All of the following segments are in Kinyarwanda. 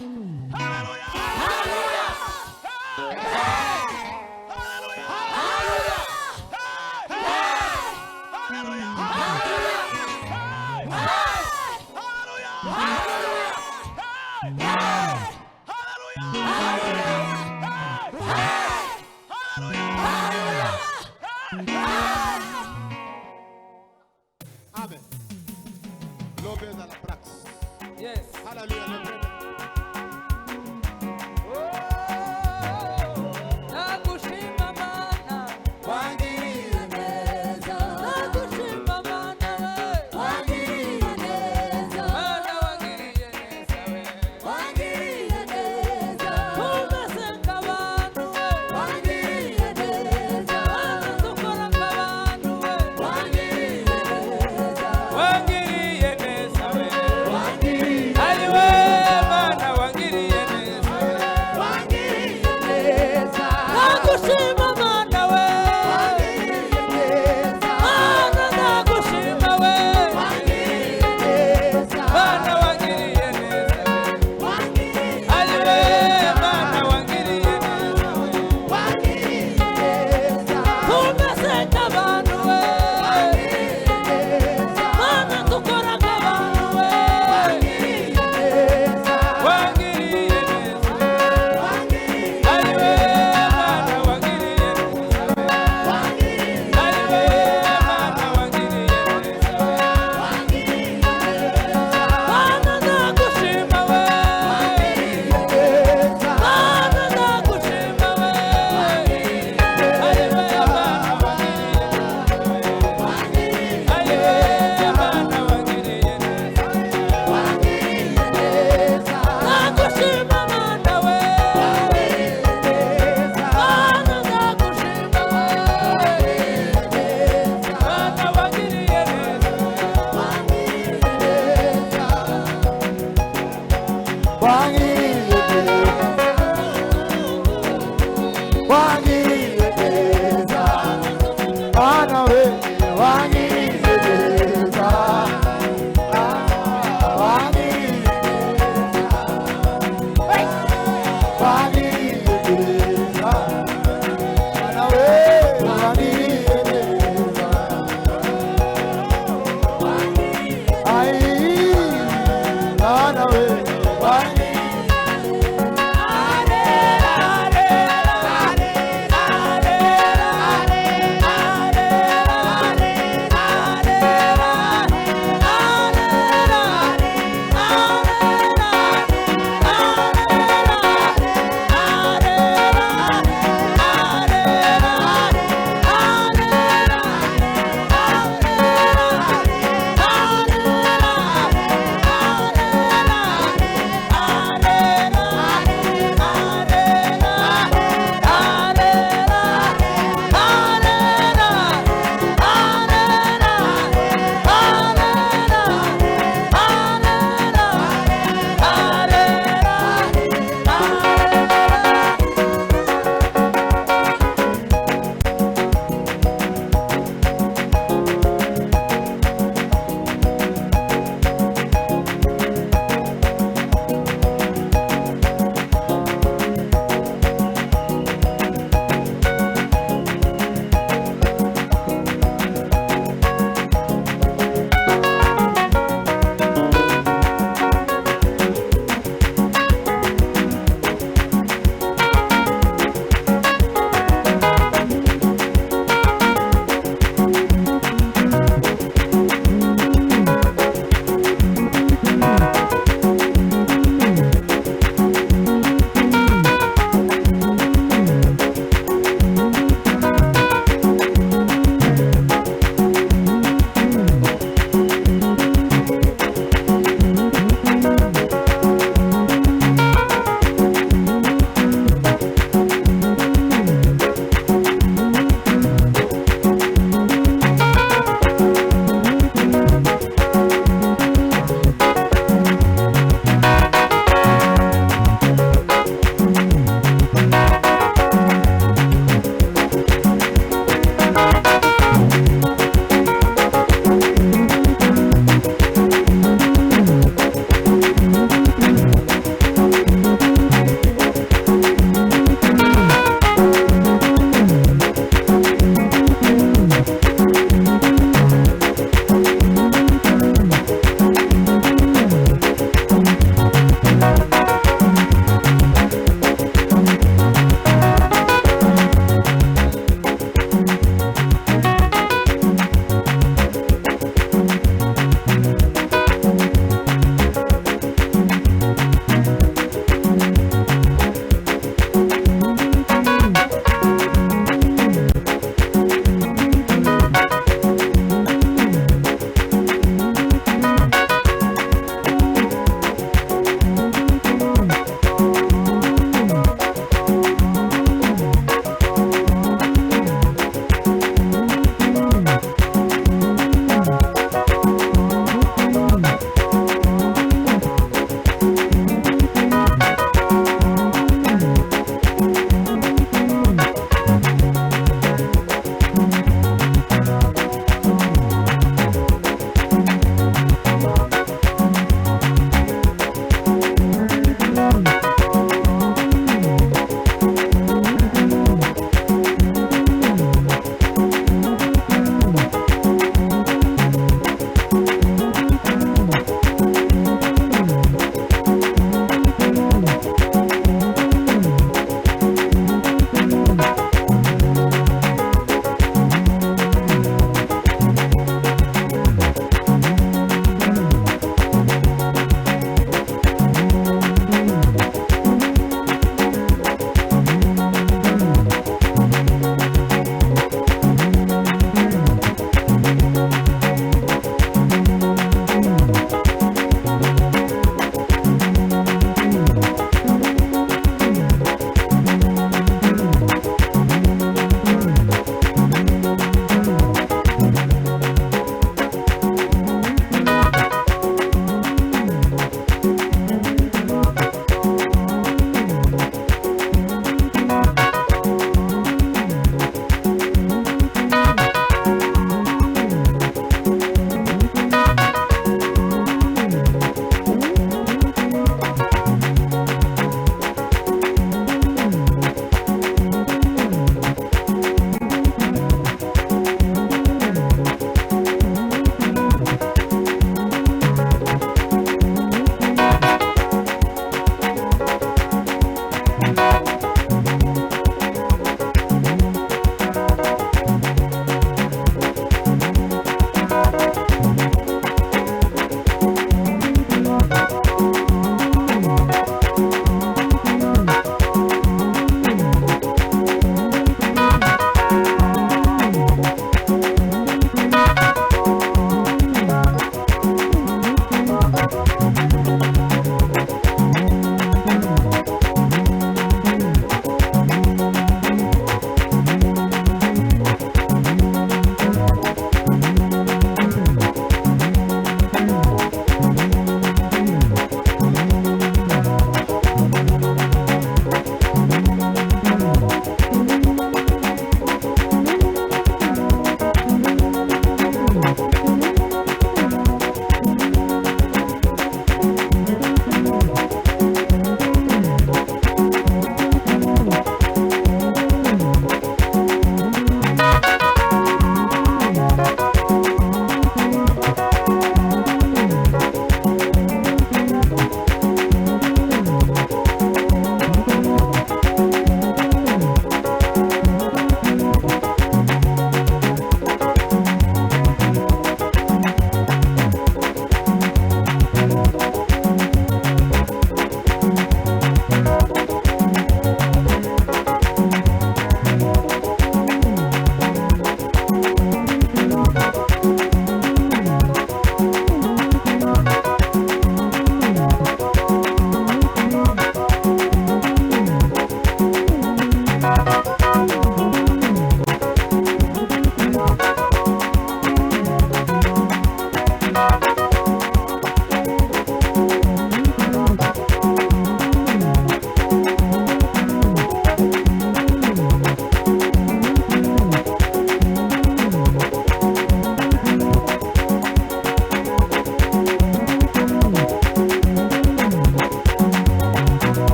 Amen. Lobes à la praxe. Yes. Hallelujah. Nakushima mana wangiriye neza, nakushima mana wangiriye neza, mana wangiriye neza we wangiriye neza, umesenga abantu wangiriye neza, dukora nk'abantu wangiriye neza, wangiriye neza we wangiriye ari we mana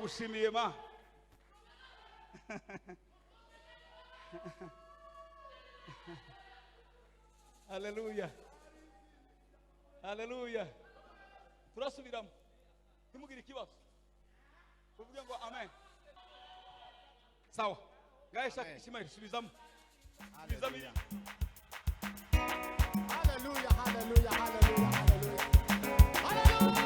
turagushimiye ma. Haleluya. Haleluya. Turasubiramo. Ntimugire ikibazo. Tuvuge ngo amen. Sawa. Gaisha Amen. Ishmael subizamo. Subizamo. Hallelujah, hallelujah, hallelujah, hallelujah. Hallelujah.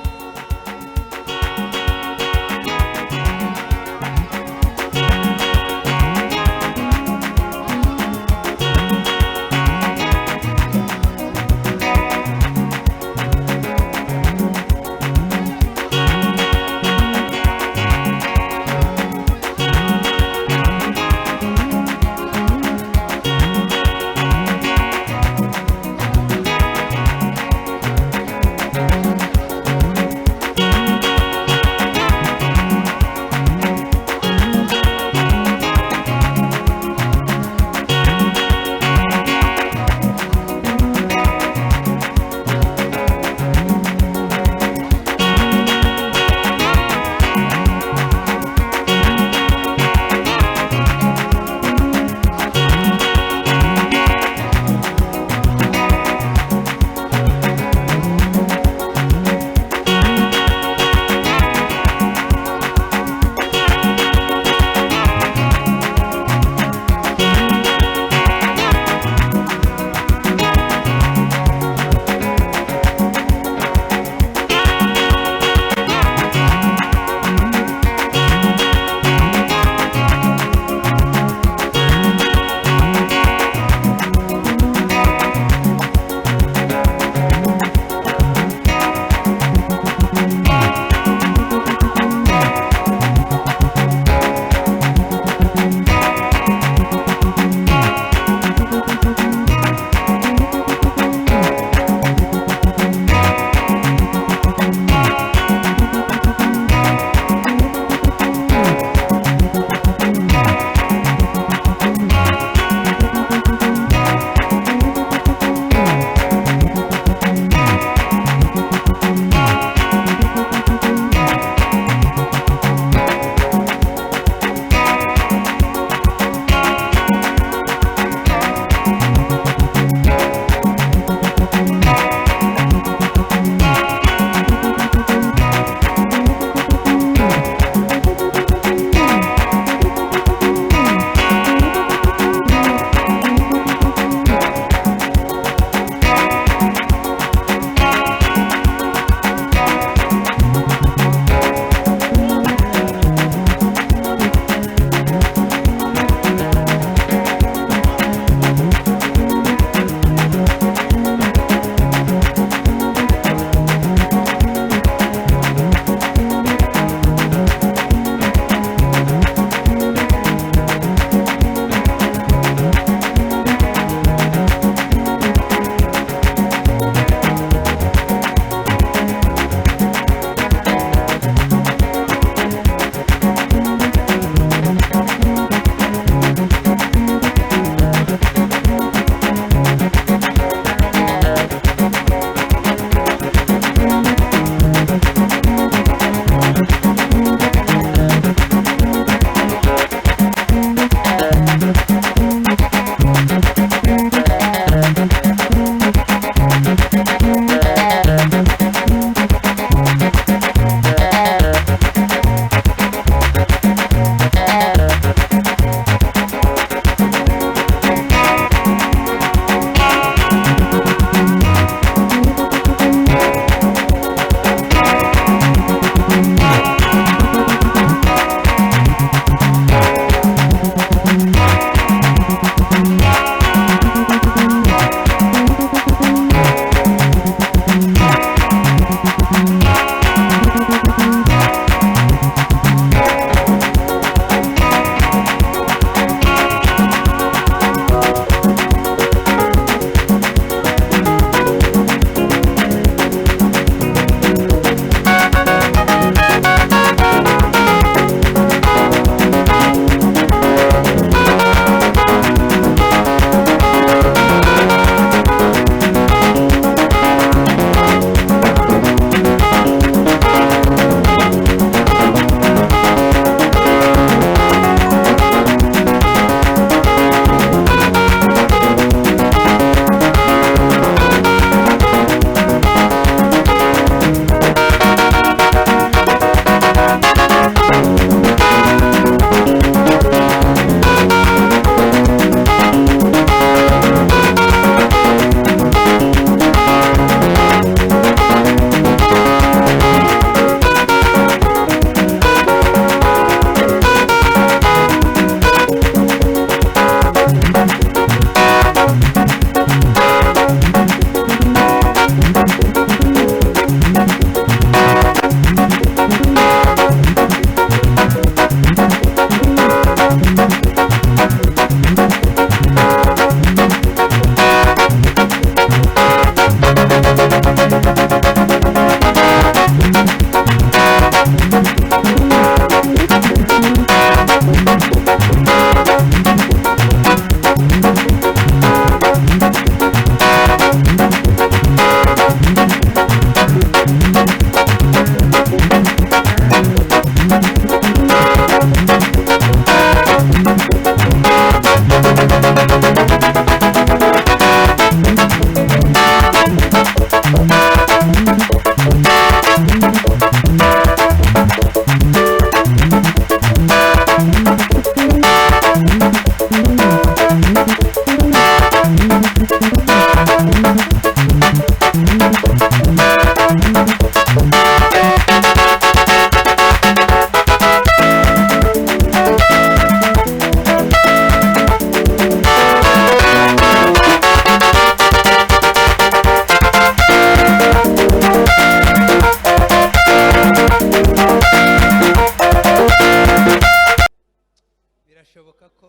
birashoboka ko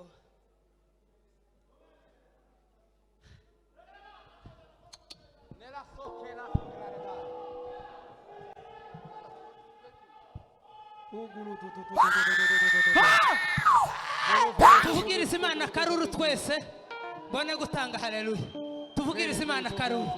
Nella socchera, tuvugirize Imana karuru twese mbone gutanga haleluya tuvugirize Imana karuru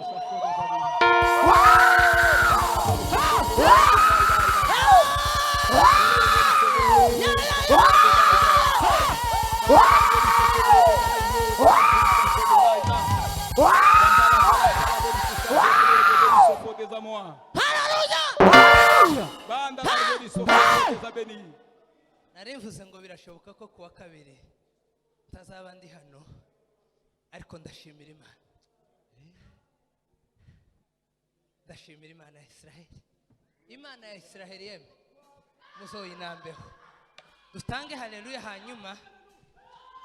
narivuze ngo birashoboka ko kuwa kabiri ntazaba ndi hano ariko ndashimira Imana ndashimira Imana ya Israheli Imana ya Israheli yemwe muzoyinambeho dutange haleluya hanyuma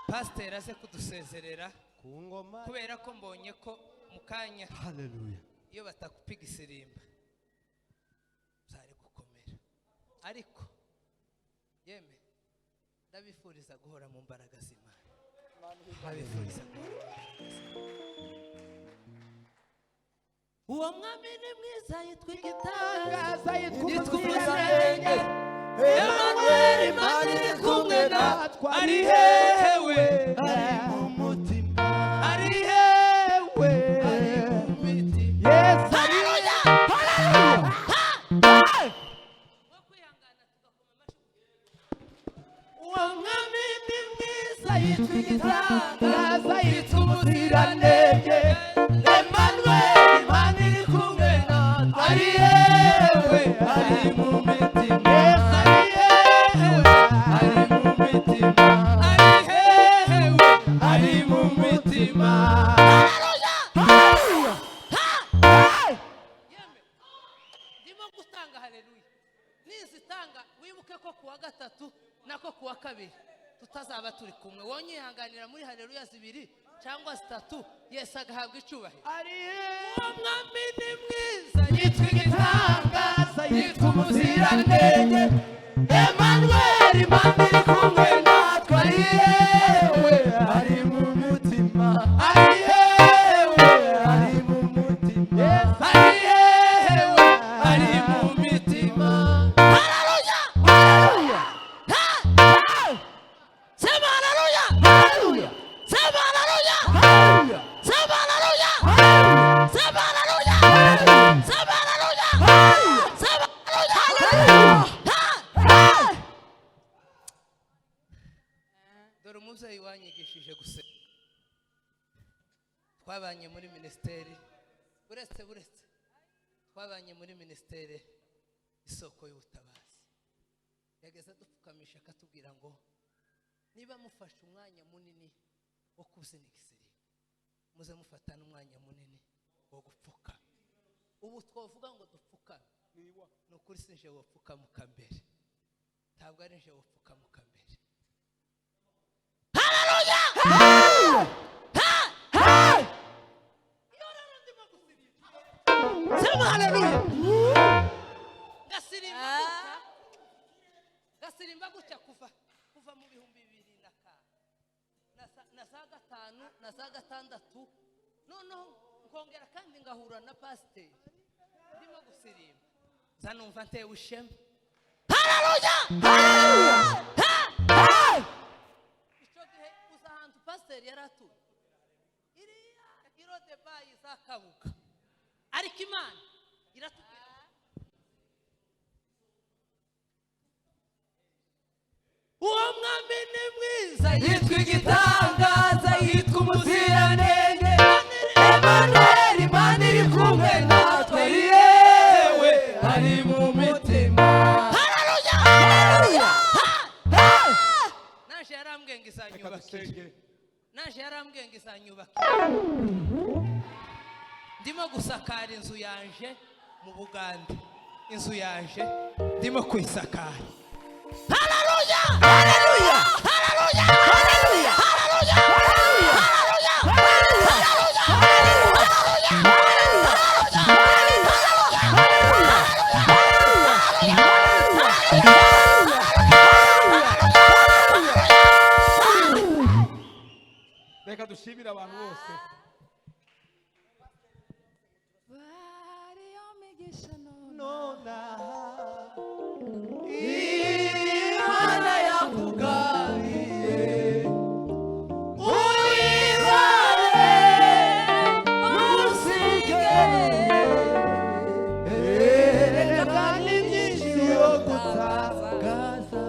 pastor aze kudusezerera ku ngoma kubera ko mbonye ko mukanya haleluya iyo batakupiga isirimba zari gukomera ariko yeme ndabifuriza guhora mu mbaraga z'Imana ndabifuriza guhora mu mbaraga z'Imana uwo mwami ni mwiza yitwa igitangaza yitwa umuziranenge Emmanuel Imana iri kumwe natwe ari hewe ari mu mutima ari hewe ari mu mitima yes haleluya wo kwihangana tugakoma amashyi uwo mwami ni mwiza yitwa igitangaza yitwa umuziranenge Emmanuel Imana iri kumwe natwe ari hewe ari mu mitima yes ari hewe ari mu mitima ari hewe ari mu mitima haleluya yemwe ndimo gutanga haleluya nizitanga wibuke ko kuwa gatatu nako kuwa kabiri tutazaba turi kumwe wonyihanganira muri haleluya zibiri cyangwa zitatu Yesu agahabwa icubahiro uwo mwami ni mwiza yitwa igitangaza yitwa umuziranenge Emmanuel Imana iri kumwe natwe ari hewe ari mu mutima ari hewe ari mu mutima ari hewe ari mu mitima haleluya haleluya sema haleluya haleluya sema haleluya haleluya sema haleluya sema haleluya sema haleluya sema haleluya dore umubyeyi wanyigishije gusenga twabanye muri ministeri buretse twabanye muri ministeri isoko y'ubutabazi yageze dupfukamisha akatubwira ngo niba mufashe umwanya munini wo kuzinga isirimba muze mufata n'umwanya munini wo gupfuka ubu twavuga ngo dupfukame ni ukuri sinje wopfukamuka mbere ntabwo ari nje wopfukamuka mbere haleluya iyo rero ndimo gusirimba sema haleluya gasirimba gutya kuva mu bihumbi 2005 na za gatanu na za gatandatu noneho nkongera kandi ngahura na pasiteri ndimo gusirimba zanumva ntewe ishema haleluya icyo gihe uza ahantu pasiteri yari atuye iriya irode bayi za Kabuga ariko Imana iratubwira uwo mwami ni mwiza yitwa igitangaza yitwa umuziranenge Emmanuel Imana iri kumwe natwe ari yewe ari mu mitima haleluya haleluya naje yarambwiye ngo izanyubakira naje yarambwiye ngo izanyubakira ndimo gusakara inzu yanje mu Buganda inzu yanje ndimo kuyisakara haleluya haleluya haleluya haleluya haleluya haleluya reka dushimire abantu bose. Variyo migisha nona Imana yakugabiye uyibare ntusige erega ni byinshi yo gutagaza.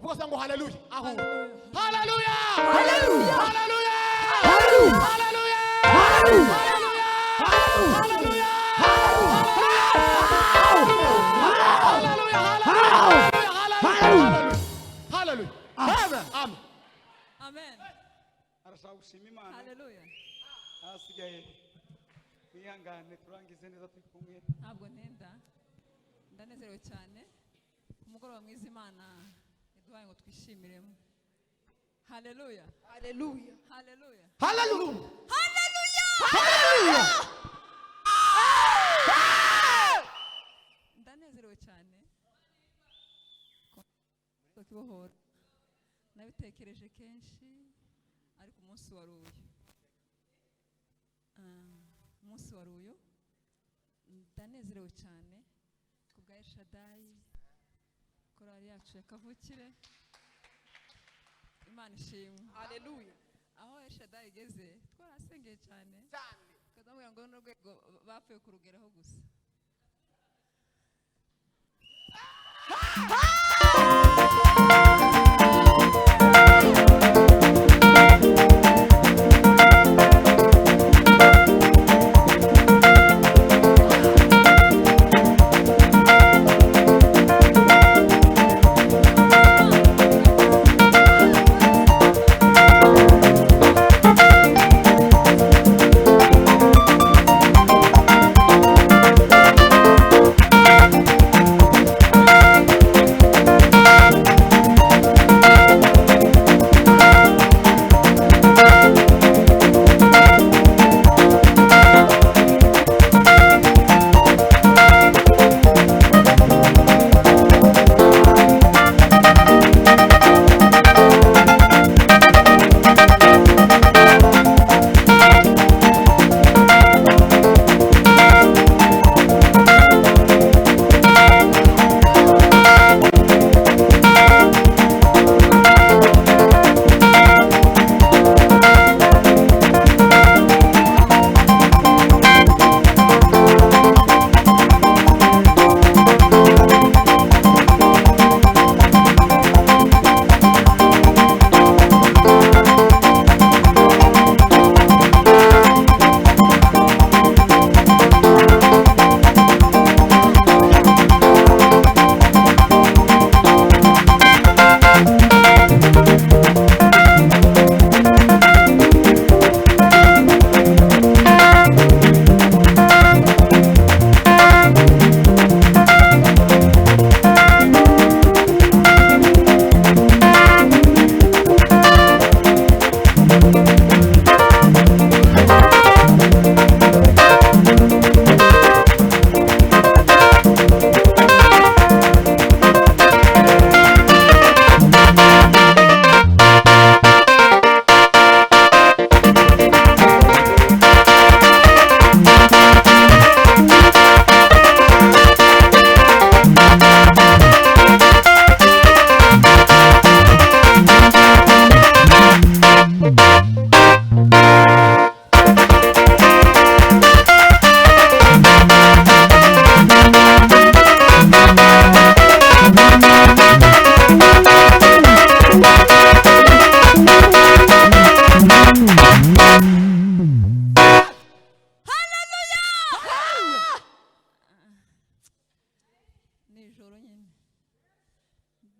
Vuga ngo haleluya. Haleluya. Haleluya. Haleluya. Haleluya. Haleluya. Haleluya. Haleluya. Haleluya. Amen. arashaka gushima Imana Hallelujah. asigaye wihangane turangize neza turi kumwe. Ntabwo ntenda ndanezerewe cyane umugoroba mwiza Imana iduhaye ngo twishimiremo. Hallelujah. Hallelujah. Hallelujah. Hallelujah. Ndanezerewe cyane ko kibohora nabitekereje kenshi ariko umunsi wari uyu umunsi wari uyu ndanezerewe cyane ku bwa Eshadayi korali yacu ya kavukire Imana ishimwe. Hallelujah. Aho Eshadayi igeze twarasengeye cyane kadamubwira ngo n'urwego bapfuye kurugeraho gusa.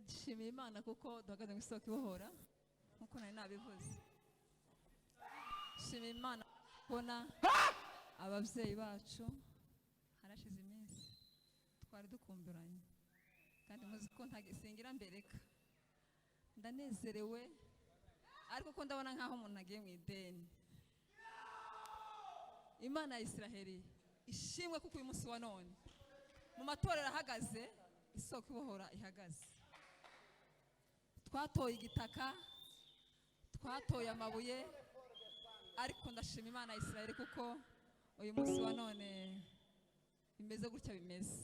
Nshimiye Imana kuko duhagaze mu isoko ibohora nkuko nari nabivuze. Nshimiye Imana kubona ababyeyi bacu harashize iminsi twari dukumburanye kandi muzi ko ntagisingira mbereka ndanezerewe ariko ko ndabona nkaho umuntu agiye mu ideni. Imana ya Isiraheli ishimwe kuko uyu munsi wa none mu matorero ahagaze isoko ibohora ihagaze. Twatoye igitaka twatoye amabuye ariko ndashima Imana ya Isiraheli kuko uyu munsi wa none bimeze gutya bimeze.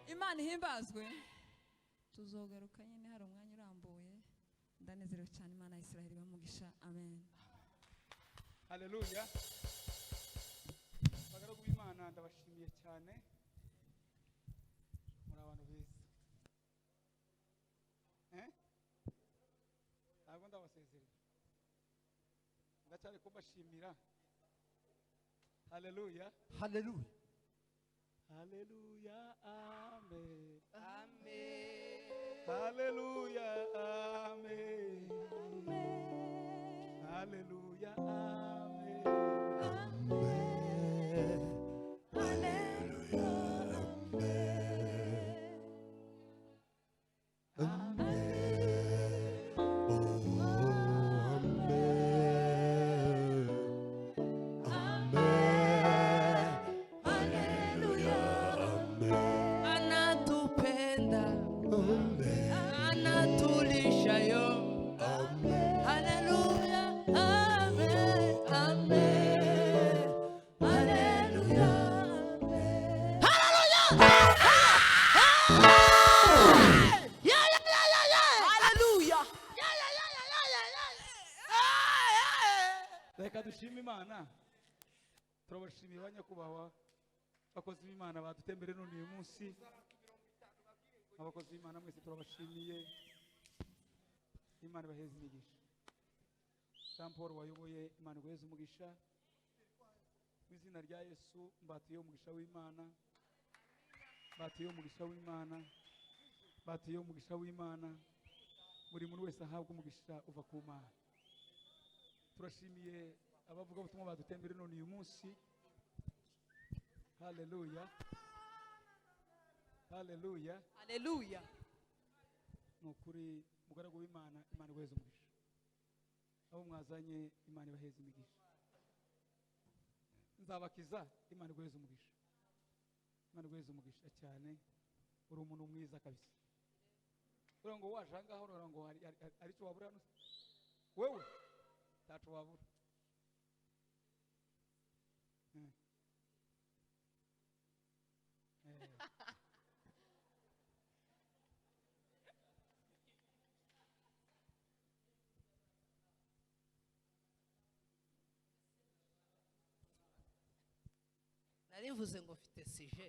Imana ihimbazwe. Tuzogaruka nyine hari umwanya urambuye. Ndanezerewe cyane Imana ya Isiraheli bamugisha. Amen. Haleluya. Bagaragu b'Imana ndabashimiye cyane. Muri abantu beza. Ntabwo ndabasezerera. Ndacyari kubashimira. Haleluya. Hallelujah. Hallelujah, amen. amen Hallelujah, amen. Hallelujah, amen. anatupenda anatulisha yo haleluya amen amen haleluya haleluya Reka dushime Imana. Turabashimiye banyakubahwa bakozi b'Imana badutembere none uyu munsi. Abakozi b'Imana mwese turabashimiye. Imana baheze imigisha. Jean Paul wayoboye Imana guheza umugisha. Mu izina rya Yesu mbatiye umugisha w'Imana. Batiye umugisha w'Imana. Batiye umugisha w'Imana. Buri muntu wese ahabwa umugisha uva ku Mana. Turashimiye abavuga ubutumwa badutembere none uyu munsi. Hallelujah. Hallelujah. haleluya Nukuri mugaragu w'Imana, Imana guheza umugisha. Abo mwazanye Imana ibaheza imigisha. Nzabakiza, Imana guheza umugisha. Imana guheza umugisha cyane. Uri umuntu mwiza kabisa. Ura ngo wajanga aho ura ngo ari cyo wabura hano. Wewe tacu wabura. narivuze ngo mfite sije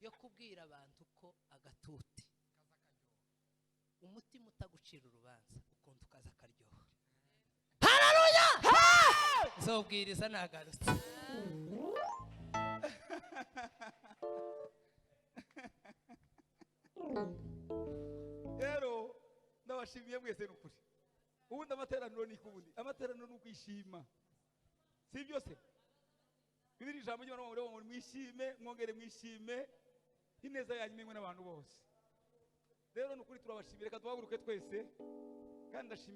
yo kubwira abantu ko agatuti umutima utagucira urubanza ukuntu ukaza akaryoha haleluya nzobwiriza nagarutse Rero ndabashimiye mwese n'ukuri. Ubundi amateraniro ni kubundi. Amateraniro n'ukwishima. Si byose. Bibiri ijambo ry'Imana ngo mwishime, mwongere mwishime. Ineza yanyu imenywe n'abantu bose. Rero n'ukuri turabashimira, reka duhaguruke twese kandi ndashimira